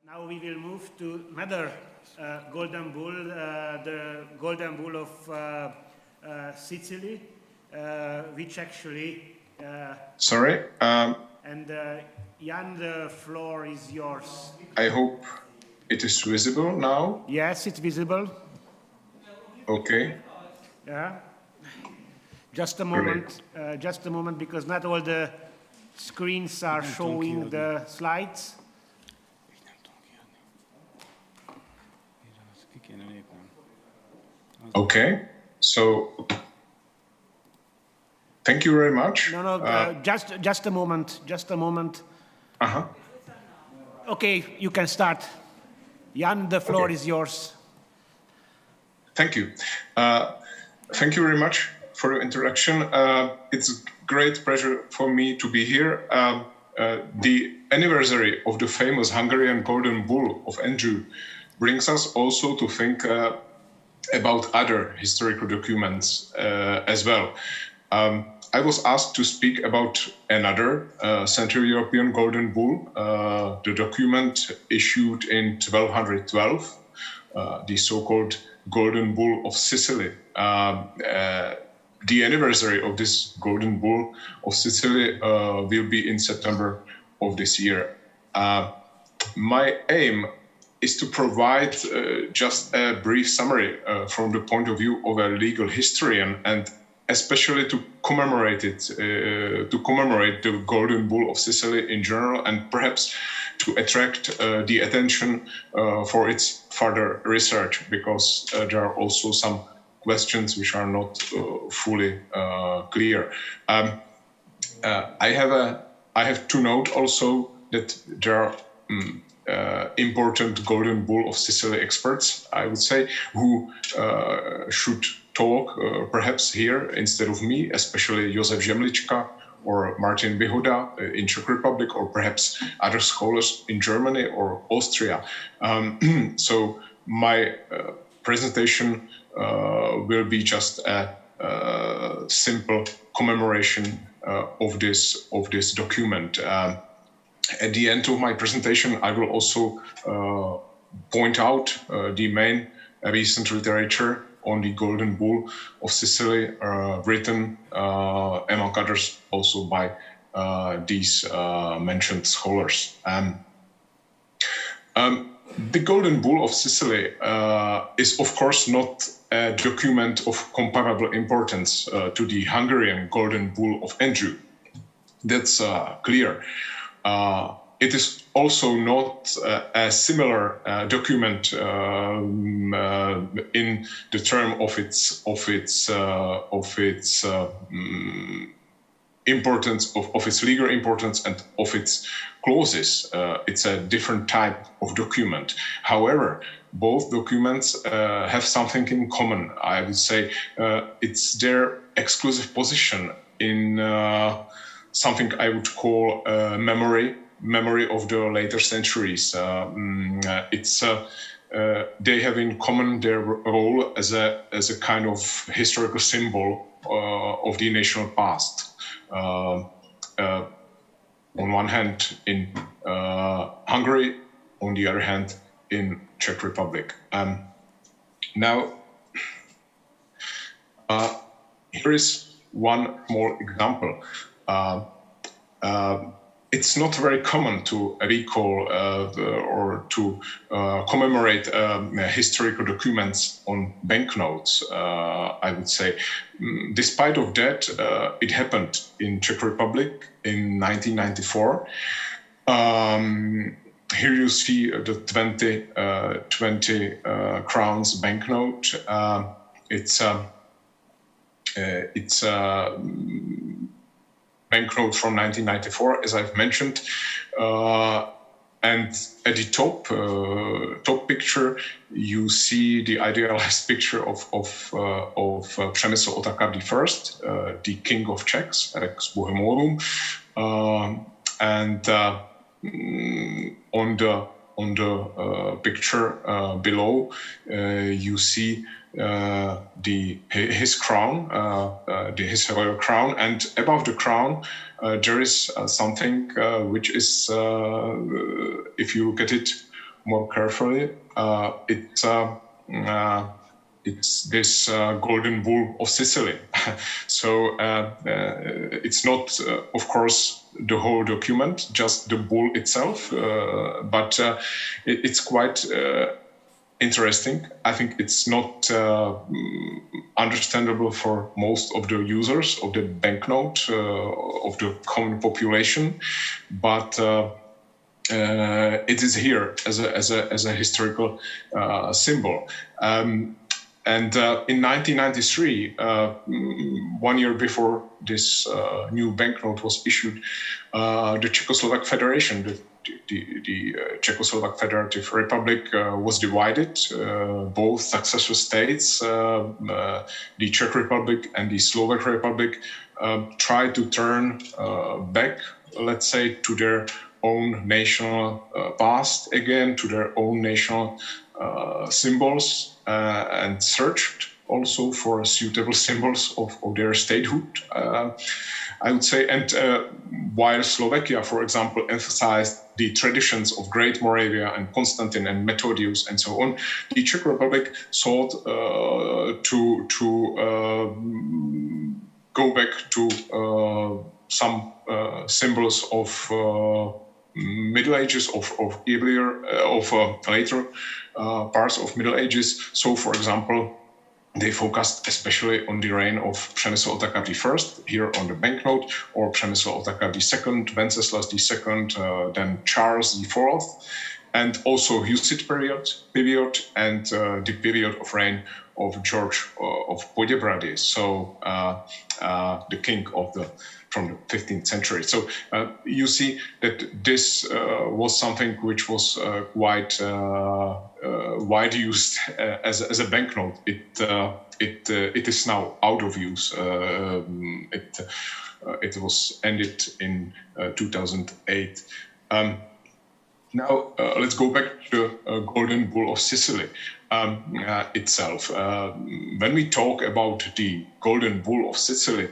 Now we will move to another golden bull, the golden bull of Sicily, which actually... Sorry? And Jan, the floor is yours. I hope it is visible now. Yes, it's visible. Okay. Yeah. Just a moment, because not all the screens are showing the slides. Okay, so thank you very much. No, just a moment, Uh-huh. Okay, you can start. Jan, the floor is yours. Thank you. Thank you very much for your introduction. It's a great pleasure for me to be here. The anniversary of the famous Hungarian Golden Bull of Andrew brings us also to think about other historical documents as well. I was asked to speak about another Central European Golden Bull, the document issued in 1212, the so-called Golden Bull of Sicily. The anniversary of this Golden Bull of Sicily will be in September of this year. My aim is to provide just a brief summary from the point of view of a legal historian, and especially to commemorate it, to commemorate the Golden Bull of Sicily in general, and perhaps to attract the attention for its further research, because there are also some questions which are not fully clear. I have to note also that there are important Golden Bull of Sicily experts, I would say, who should talk perhaps here instead of me, especially Josef Žemlička or Martin Vyhoda in Czech Republic, or perhaps other scholars in Germany or Austria. So my presentation will be just a simple commemoration of this document. At the end of my presentation, I will also point out the main recent literature on the Golden Bull of Sicily, written, among others, also by these mentioned scholars. The Golden Bull of Sicily is, of course, not a document of comparable importance to the Hungarian Golden Bull of Andrew. That's clear. It is also not a similar document in the term of its importance, of its legal importance, and of its clauses. It's a different type of document. However, both documents have something in common. I would say it's their exclusive position in something I would call memory of the later centuries. They have in common their role as a kind of historical symbol of the national past. On one hand in Hungary, on the other hand in Czech Republic. Now, here is one more example. It's not very common to recall or to commemorate historical documents on banknotes, I would say. Despite of that, it happened in Czech Republic in 1994. Here you see the 20 crowns banknote. It's banknote from 1994, as I've mentioned, and at the top picture you see the idealized picture of Přemysl Otakar I, the King of Czechs, Rex Bohemorum, and on the picture below you see his crown, his royal crown, and above the crown there is something which is, if you look at it more carefully, it's this golden bull of Sicily. So it's not, of course, the whole document, just the bull itself, but it's quite interesting. I think it's not understandable for most of the users of the banknote, of the common population, but it is here as a historical symbol. And in 1993, 1 year before this new banknote was issued, the Czechoslovak Federation, the Czechoslovak Federative Republic, was divided. Both successor states, the Czech Republic and the Slovak Republic, tried to turn back, let's say, to their own national past again, to their own national symbols, and searched also for suitable symbols of their statehood, I would say. And while Slovakia, for example, emphasized the traditions of Great Moravia and Constantine and Methodius and so on, the Czech Republic sought to go back to some symbols of Middle Ages, of later parts of Middle Ages. So, for example, they focused especially on the reign of Přemysl Otakar I, here on the banknote, or Přemysl Otakar II, Wenceslas II, then Charles IV, and also Hussite period, and the period of reign of George of Poděbrady, so the king from the 15th century. So you see that this was something which was quite wide used as a banknote. It is now out of use. It was ended in 2008. Now let's go back to the Golden Bull of Sicily itself. When we talk about the Golden Bull of Sicily,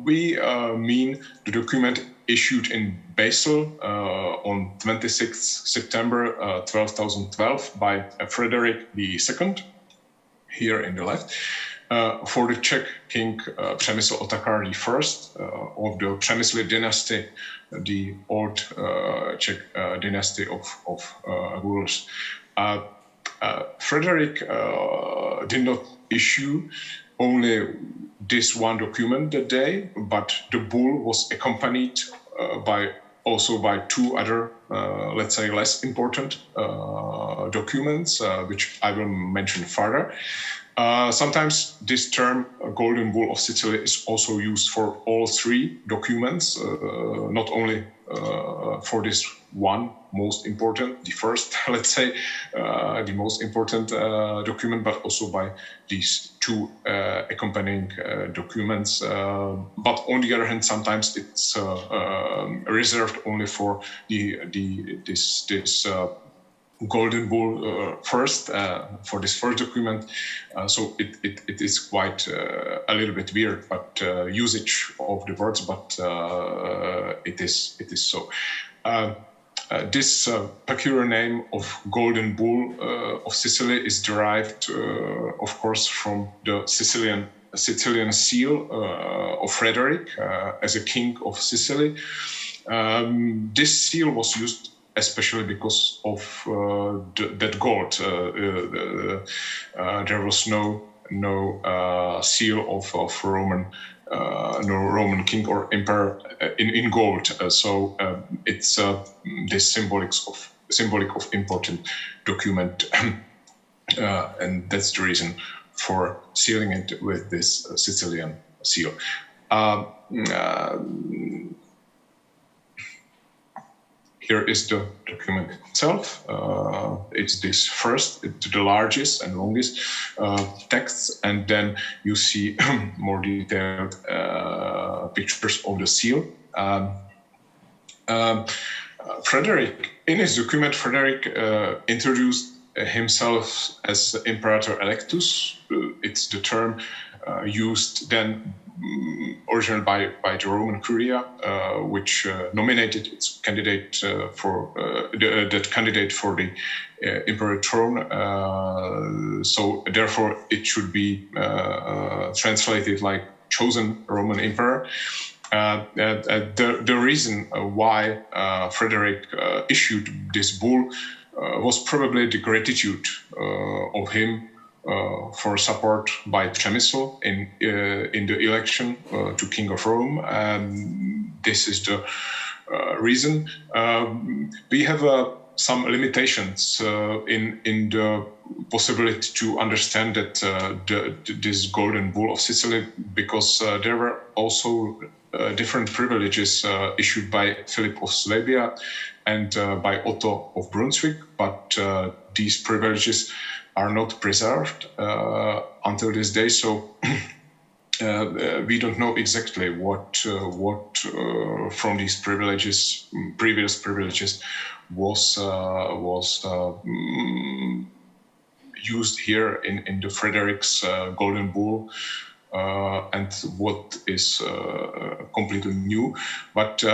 we mean the document issued in Basel on 26 September 1212 by Frederick II, here in the left, for the Czech king Přemysl Otakar I of the Přemysly dynasty, the old Czech dynasty of rulers. Frederick did not issue only this one document that day, but the bull was accompanied by two other, let's say, less important documents, which I will mention further. Sometimes this term Golden Bull of Sicily is also used for all three documents, not only for this one most important, the first, let's say, the most important document, but also by these two accompanying documents. But on the other hand, sometimes it's reserved only for this Golden Bull first, for this first document. So it is quite a little bit weird, but usage of the words, but it is so. This peculiar name of Golden Bull of Sicily is derived, of course, from the Sicilian seal of Frederick as a king of Sicily. This seal was used especially because of that gold. There was no seal of Roman. No Roman king or emperor in gold, so it's this symbolic of important document, and that's the reason for sealing it with this Sicilian seal. Here is the document itself. It's this first, the largest and longest text, and then you see more detailed pictures of the seal. Frederick, in his document, Frederick introduced himself as Imperator Electus. It's the term used then originally by the Roman Curia, which nominated its candidate that candidate for the imperial throne. So therefore, it should be translated like chosen Roman emperor. The reason why Frederick issued this bull was probably the gratitude of him for support by Przemysl in the election to King of Rome. This is the reason. We have some limitations in the possibility to understand that this golden bull of Sicily, because there were also different privileges issued by Philip of Swabia and by Otto of Brunswick, but these privileges are not preserved until this day. So we don't know exactly what from these privileges, previous privileges, was used here in the Frederick's golden bull, and what is completely new. But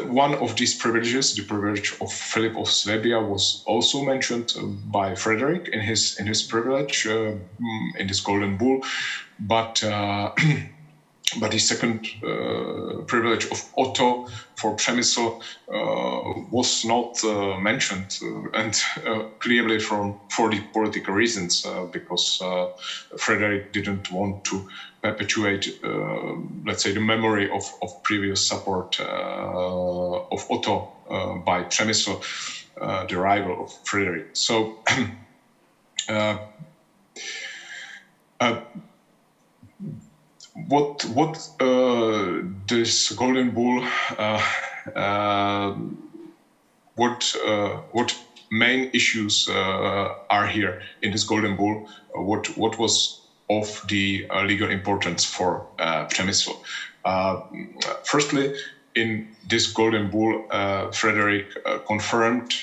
one of these privileges, the privilege of Philip of Swabia, was also mentioned by Frederick in his privilege in this golden bull, but the second privilege of Otto for Przemysl was not mentioned, and clearly for the political reasons, because Frederick didn't want to perpetuate, let's say, the memory of previous support of Otto by Przemysl, the rival of Frederick. So what this golden bull, what main issues are here in this golden bull? What was of the legal importance for Przemysl? Firstly, in this golden bull, Frederick confirmed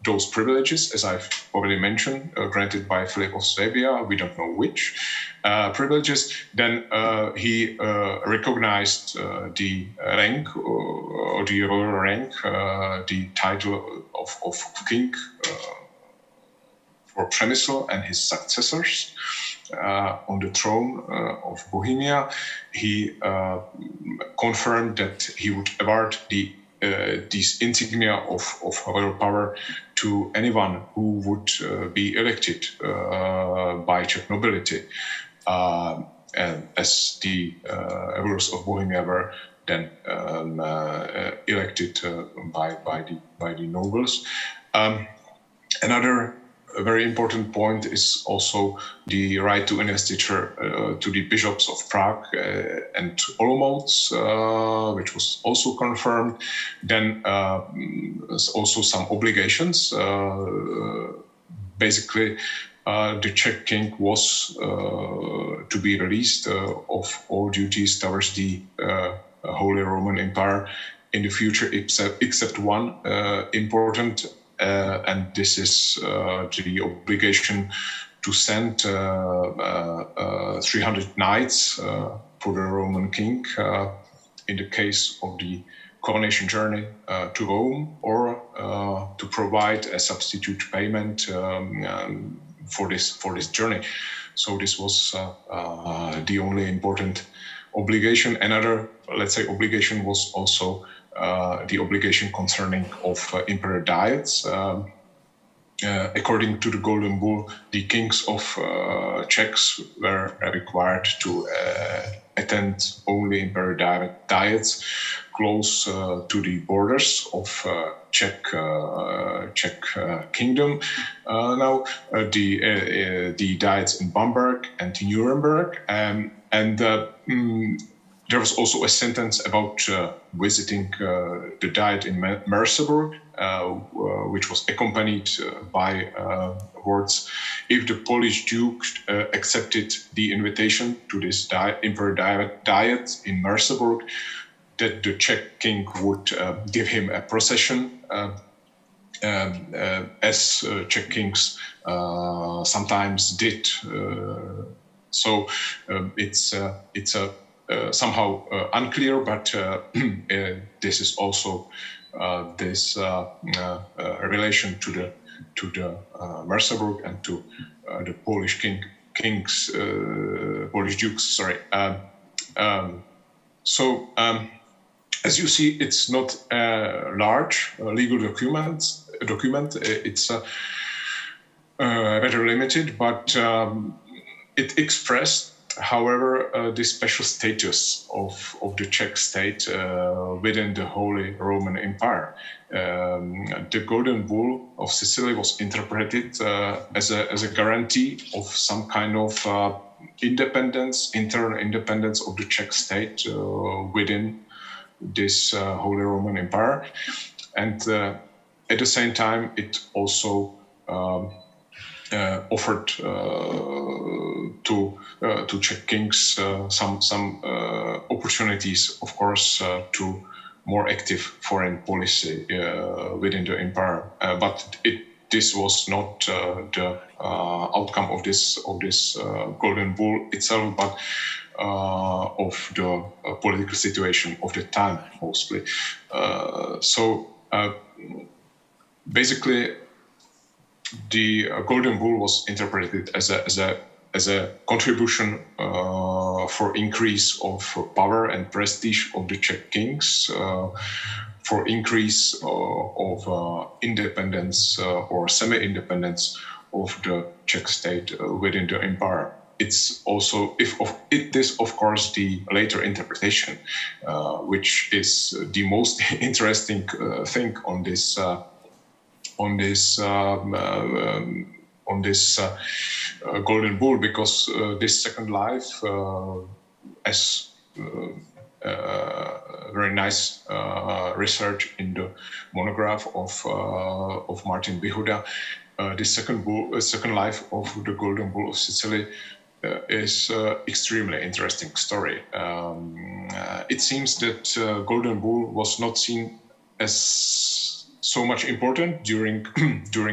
those privileges, as I've already mentioned, granted by Philip of Swabia. We don't know which privileges. Then he recognized the rank, or the royal rank, the title of king for Przemysl and his successors on the throne of Bohemia. He confirmed that he would award these insignia of royal power to anyone who would be elected by Czech nobility, as the rulers of Bohemia were then elected by the nobles. Another very important point is also the right to investiture to the bishops of Prague and Olomouc, which was also confirmed. Then also some obligations. Basically, the Czech king was to be released of all duties towards the Holy Roman Empire in the future, except one important, and this is the obligation to send 300 knights for the Roman king in the case of the coronation journey to Rome, or to provide a substitute payment for this journey. So this was the only important obligation. Another, let's say, obligation was also the obligation concerning of imperial diets. According to the Golden Bull, the kings of Czechs were required to attend only imperial diets close to the borders of Czech kingdom. Now the diets in Bamberg and Nuremberg, and there was also a sentence about visiting the diet in Merseburg, which was accompanied by words: if the Polish Duke accepted the invitation to this imperial diet in Merseburg, that the Czech king would give him a procession, as Czech kings sometimes did So it's somehow unclear, but this is also this relation to the Merseburg and to the Polish kings, Polish dukes. Sorry. As you see, it's not a large legal document. It's rather limited, but it expressed, however, the special status of the Czech state within the Holy Roman Empire. The Golden Bull of Sicily was interpreted as a guarantee of some kind of independence, internal independence of the Czech state within this Holy Roman Empire. And at the same time, it also offered to Czech kings some opportunities, of course, to more active foreign policy within the empire. But this was not the outcome of this Golden Bull itself, but of the political situation of the time, mostly. Basically, the Golden Bull was interpreted as a contribution for increase of power and prestige of the Czech kings, for increase of independence or semi-independence of the Czech state within the empire. It's also, it is of course the later interpretation, which is the most interesting thing on this Golden Bull, because this second life, as very nice research in the monograph of Martin Bihuda, the second life of the Golden Bull of Sicily is extremely interesting story. It seems that Golden Bull was not seen as so much important during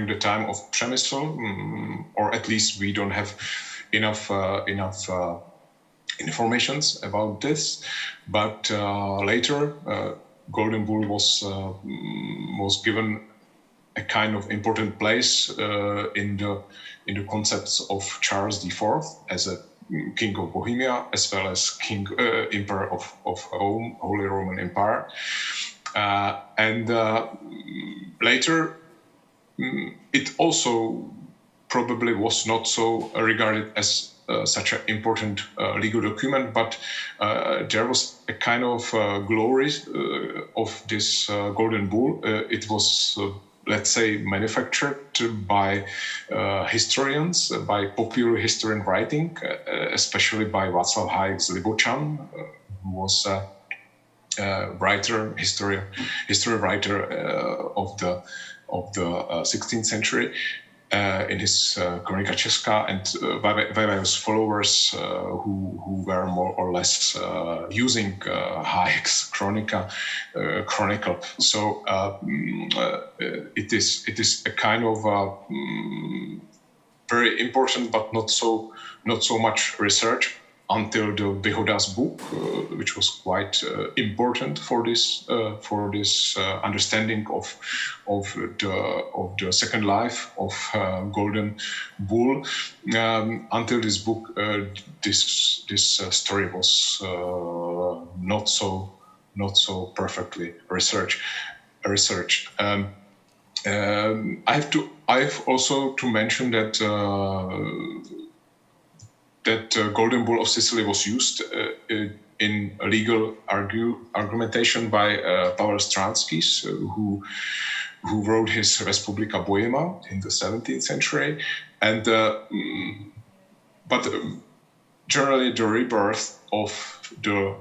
the time of Přemysl, or at least we don't have enough informations about this. But later, Golden Bull was given a kind of important place in the concepts of Charles IV as a king of Bohemia, as well as emperor of Holy Roman Empire. And later, it also probably was not so regarded as such an important legal document, but there was a kind of glory of this Golden Bull. It was, let's say, manufactured by historians, by popular historian writing, especially by Václav Hájek's Libochan, who was writer, history writer of the 16th century in his Kronika Česká, and various followers who were more or less using Hájek's chronicle. So it is a kind of very important, but not so much research until the Bihuda's book, which was quite important for this understanding of the second life of Golden Bull. Until this book, this story was not so perfectly researched. I have also to mention that Golden Bull of Sicily was used in a legal argumentation by Pavel Stránský, who wrote his Respublika Bohema in the 17th century, and but generally the rebirth of the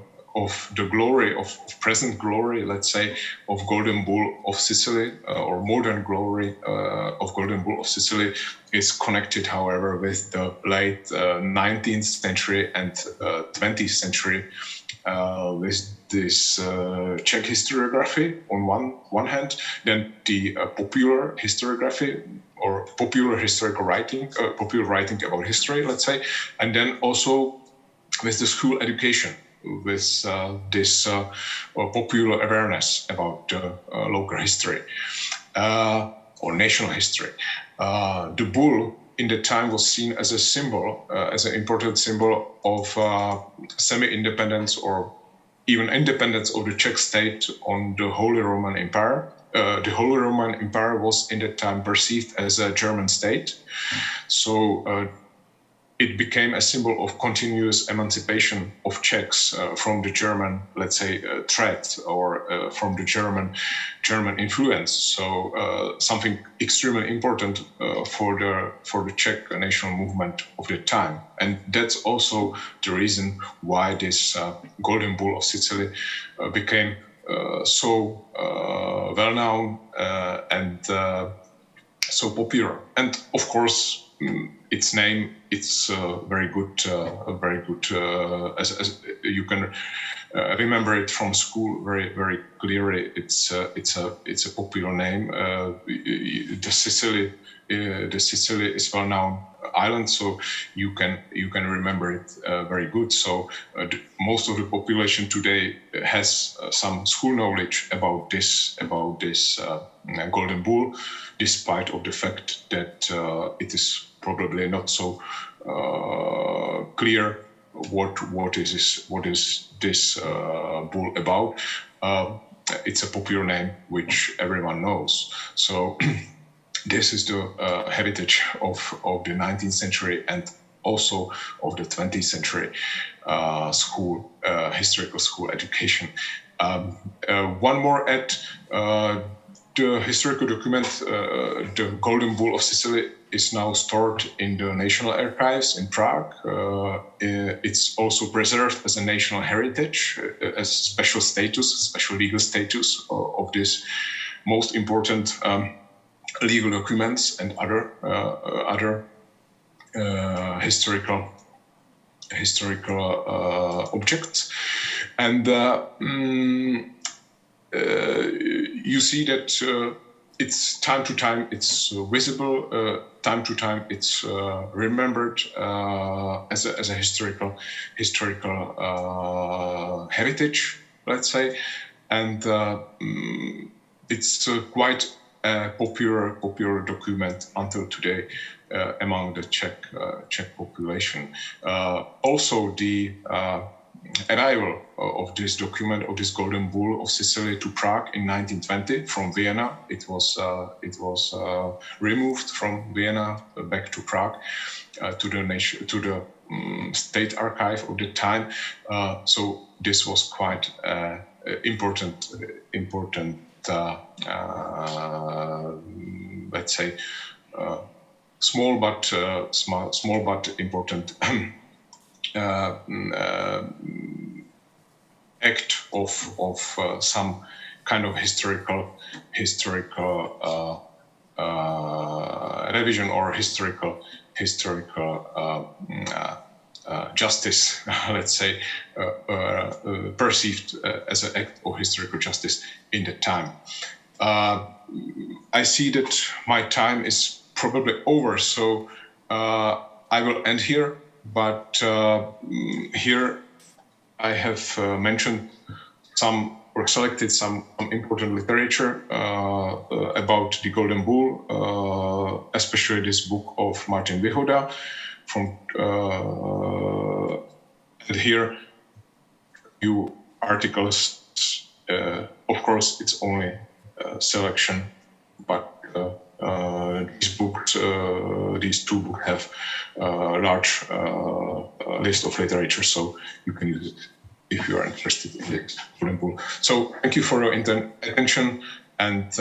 glory of present glory, let's say, of Golden Bull of Sicily, or modern glory of Golden Bull of Sicily, is connected, however, with the late 19th century and 20th century, with this Czech historiography on one hand, then the popular historiography, or popular historical writing, popular writing about history, let's say, and then also with the school education, with this popular awareness about local history or national history. The bull in the time was seen as a symbol, as an important symbol of semi-independence or even independence of the Czech state on the Holy Roman Empire. The Holy Roman Empire was in that time perceived as a German state. So it became a symbol of continuous emancipation of Czechs from the German, let's say, threat or from the German influence. So something extremely important for the Czech national movement of the time, and that's also the reason why this Golden Bull of Sicily became so well known and so popular. And of course, its name, it's very good, as you can remember it from school very clearly. It's a popular name. The Sicily is well-known island, so you can remember it very good. So most of the population today has some school knowledge about this Golden Bull, despite of the fact that it is probably not so clear what is this bull about. It's a popular name which everyone knows. So this is the heritage of the 19th century and also of the 20th century historical school education. One more at the historical document, the Golden Bull of Sicily, is now stored in the National Archives in Prague. It's also preserved as a national heritage, as special legal status of this most important legal documents and other historical objects. And you see that it's time to time it's visible, time to time it's remembered as a historical heritage, let's say, and it's quite a popular document until today among the Czech population. Also, the arrival of this document, of this Golden Bull of Sicily, to Prague in 1920 from Vienna. It was removed from Vienna back to Prague to the state archive of the time. So this was quite important. Let's say small but important act of some kind of historical revision or historical justice, let's say, perceived as an act of historical justice in the time. I see that my time is probably over, so I will end here. But here I have mentioned some or selected some important literature about the Golden Bull, especially this book of Martin Vyhoda. And here few articles. Of course, it's only a selection, but these two books have a large list of literature, so you can use it if you are interested in the Golden Bull. So thank you for your attention, and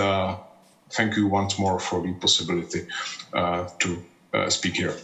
thank you once more for the possibility to speak here.